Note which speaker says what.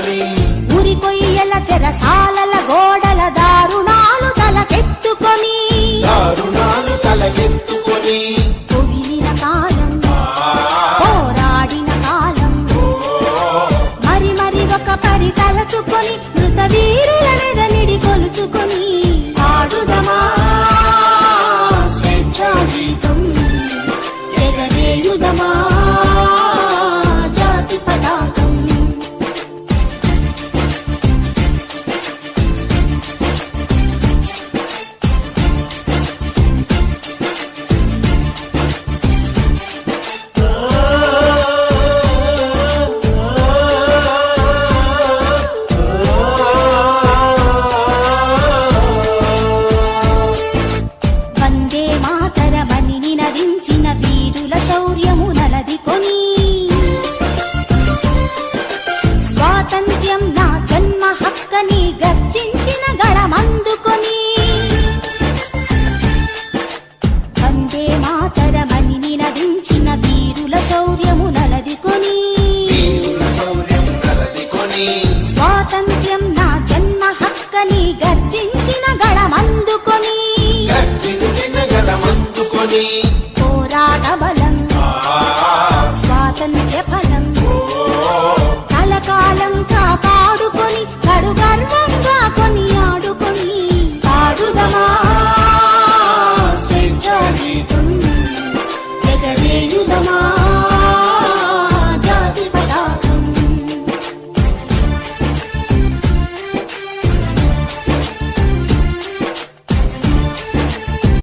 Speaker 1: పెట్టుకొని
Speaker 2: ఉరి కొయ్యల చెరసాలల గోడల దారుణాలు తలకెత్తుకొని పొగిలిన కాలం పోరాడిన కాలం మరి మరి ఒక పరి తలచుకొని మృత వీరుల నిడి కొలుచుకొని ఆడుదమా స్వేచ్ఛా గీతం ఎగరేయుదమా జాతి పతాకం. వందే మాతరమని నినదించిన వీరుల శౌర్యము నలదికొని స్వాతంత్ర్యం నా జన్మ హక్కని గర్జించి